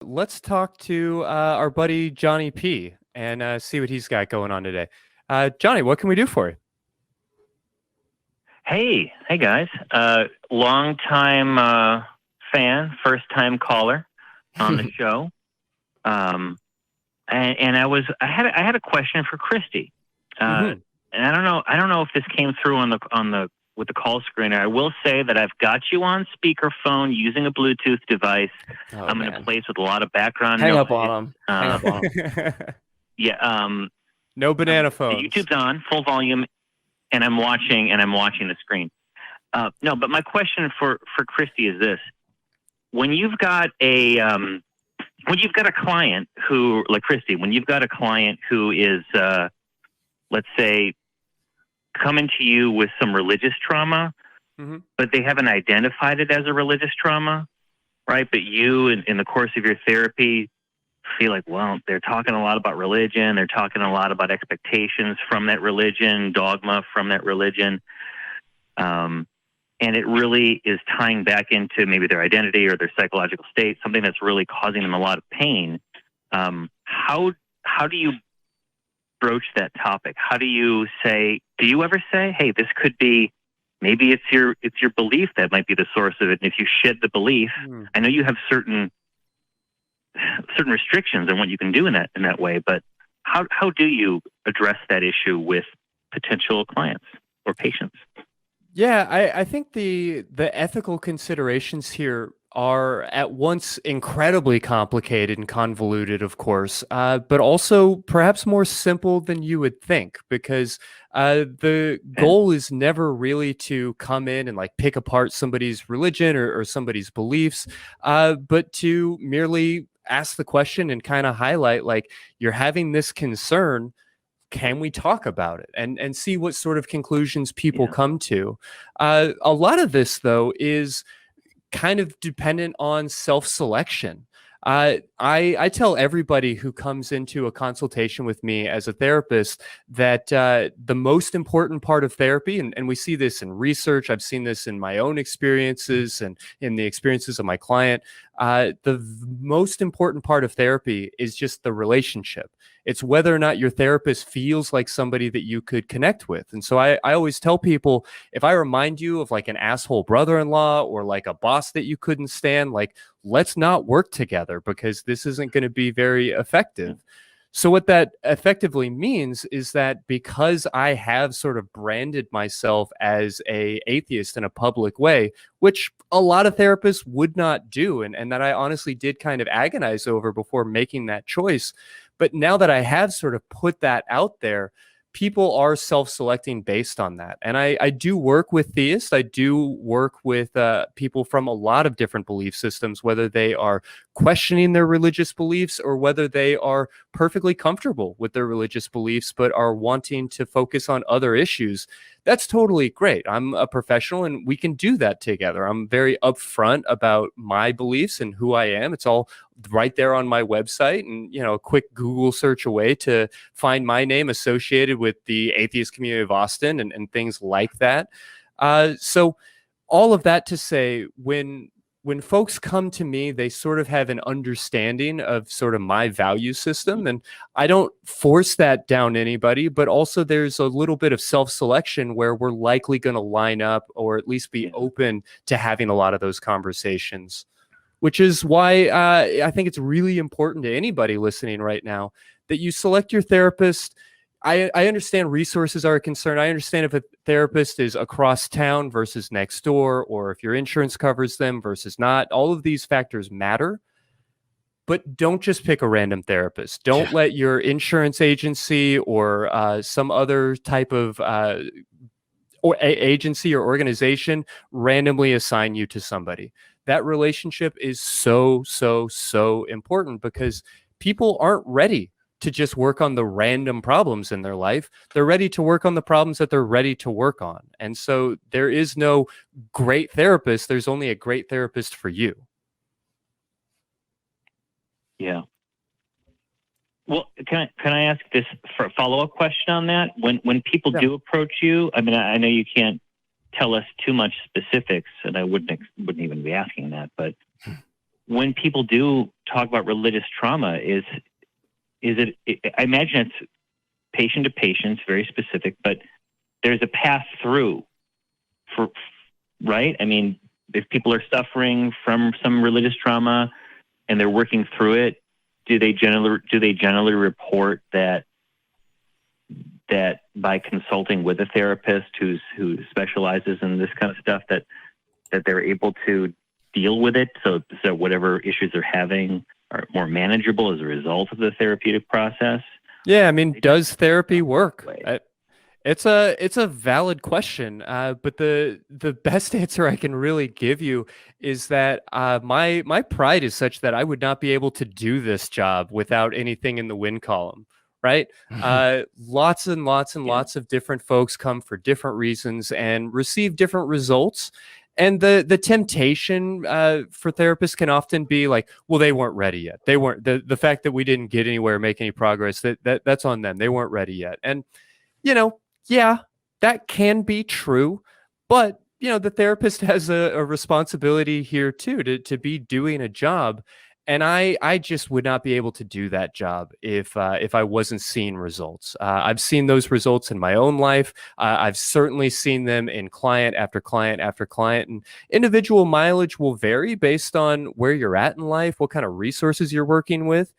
Let's talk to our buddy Johnny P and see what he's got going on today. Johnny, what can we do for you? Hey guys. Long time fan, first time caller on the show. And I had a question for Christy. And I don't know if this came through with the call screener. I will say that I've got you on speakerphone using a Bluetooth device. I'm in a place with a lot the background Hang noise. up on him. Hang up on him. Yeah. No banana phones. YouTube's on full volume, and I'm watching the screen. No, but my question for Christy is this: when you've got a client who, like Christy, when you've got a client who is, let's say, coming to you with some religious trauma, but they haven't identified it as a religious trauma, right? But you, in the course of your therapy, feel like, well, they're talking a lot about religion. They're talking a lot about expectations from that religion, dogma from that religion. And it really is tying back into maybe their identity or their psychological state, something that's really causing them a lot of pain. How do you broach that topic? How do you ever say, hey, this could be, maybe it's your belief that might be the source of it. And if you shed the belief, I know you have certain restrictions on what you can do in that way, but how do you address that issue with potential clients or patients? Yeah, I think the ethical considerations here are at once incredibly complicated and convoluted, of course, but also perhaps more simple than you would think, because the goal is never really to come in and like pick apart somebody's religion or somebody's beliefs, but to merely ask the question and kind of highlight, like, you're having this concern. Can we talk about it and see what sort of conclusions people come to? A lot of this, though, is kind of dependent on self-selection. I tell everybody who comes into a consultation with me as a therapist that the most important part of therapy, and we see this in research, I've seen this in my own experiences and in the experiences of my client, the most important part of therapy is just the relationship. It's whether or not your therapist feels like somebody that you could connect with. And so I always tell people, if I remind you of like an asshole brother-in-law or like a boss that you couldn't stand, like, let's not work together because this isn't going to be very effective. So what that effectively means is that because I have sort of branded myself as an atheist in a public way, which a lot of therapists would not do, and that I honestly did kind of agonize over before making that choice. But now that I have sort of put that out there, people are self-selecting based on that. And I do work with theists. I do work with people from a lot of different belief systems, whether they are questioning their religious beliefs or whether they are perfectly comfortable with their religious beliefs but are wanting to focus on other issues. That's totally great. I'm a professional and we can do that together. I'm very upfront about my beliefs and who I am. It's all right there on my website, and a quick Google search away to find my name associated with the Atheist Community of Austin and things like that. So all of that to say, when folks come to me, they sort of have an understanding of sort of my value system, and I don't force that down anybody, but also there's a little bit of self-selection where we're likely going to line up or at least be open to having a lot of those conversations, which is why I think it's really important to anybody listening right now that you select your therapist. I understand resources are a concern. I understand if a therapist is across town versus next door, or if your insurance covers them versus not. All of these factors matter. But don't just pick a random therapist. Don't let your insurance agency or some other type of agency or organization randomly assign you to somebody. That relationship is so important because people aren't ready to just work on the random problems in their life. They're ready to work on the problems that they're ready to work on. And so there is no great therapist. There's only a great therapist for you. Yeah. Well, can I ask this for a follow-up question on that? When people do approach you, I mean, I know you can't tell us too much specifics, and I wouldn't even be asking that, but when people do talk about religious trauma, I imagine it's patient to patient, it's very specific, but there's a path through right? I mean, if people are suffering from some religious trauma and they're working through it, do they generally report that by consulting with a therapist who specializes in this kind of stuff, that they're able to deal with it, so whatever issues they're having are more manageable as a result of the therapeutic process? Yeah, I mean, does therapy work? It's a valid question, but the best answer I can really give you is that my pride is such that I would not be able to do this job without anything in the win column, right? Lots and lots and lots of different folks come for different reasons and receive different results. And the temptation for therapists can often be like, well, they weren't ready yet. They weren't, the fact that we didn't get anywhere, make any progress, that's on them. They weren't ready yet. And, yeah, that can be true, but the therapist has a responsibility here too, to be doing a job. And I just would not be able to do that job if I wasn't seeing results. I've seen those results in my own life. I've certainly seen them in client after client after client. And individual mileage will vary based on where you're at in life, what kind of resources you're working with.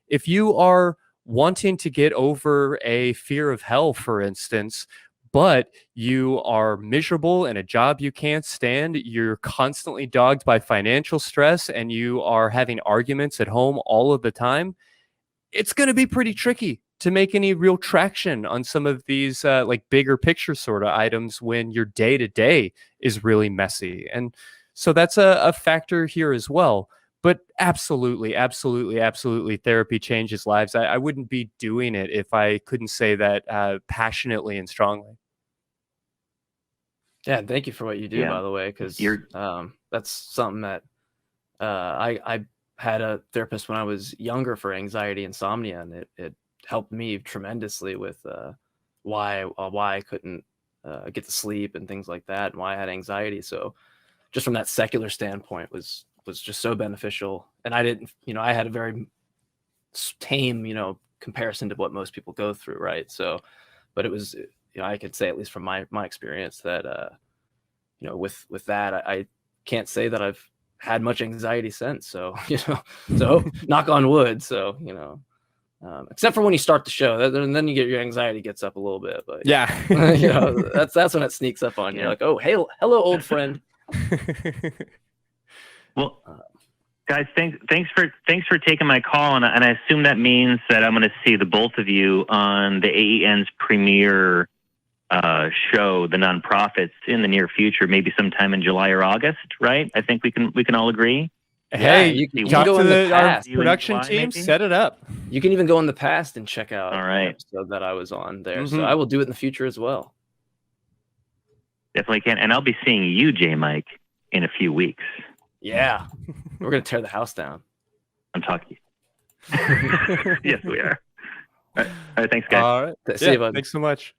If you are wanting to get over a fear of hell, for instance, but you are miserable in a job you can't stand, you're constantly dogged by financial stress, and you are having arguments at home all of the time, it's going to be pretty tricky to make any real traction on some of these like bigger picture sort of items when your day-to-day is really messy. And so that's a factor here as well. But absolutely, absolutely, absolutely, therapy changes lives. I wouldn't be doing it if I couldn't say that passionately and strongly. Yeah, thank you for what you do, by the way, because that's something that I had a therapist when I was younger for anxiety, insomnia, and it helped me tremendously with why I couldn't get to sleep and things like that, and why I had anxiety. So just from that secular standpoint was just so beneficial. And I didn't, I had a very tame, comparison to what most people go through. Right. So, but it was, I could say, at least from my experience, that, with that, I can't say that I've had much anxiety since. So, so knock on wood. So, except for when you start the show, and then your anxiety gets up a little bit, but yeah, that's when it sneaks up on you. Like, oh, hey, hello, old friend. Well, guys, thanks for taking my call, and I assume that means that I'm going to see the both of you on the AEN's premiere show, The Nonprofits, in the near future, maybe sometime in July or August, right? I think we can all agree. Hey, you can talk go to in the our past. production team, set it up. You can even go in the past and check out all right. the episode that I was on there. So I will do it in the future as well. Definitely can, and I'll be seeing you, JMike, in a few weeks. Yeah, we're gonna tear the house down. I'm talking. Yes, we are. All right, thanks, guys. All right. See you, bud. Thanks so much.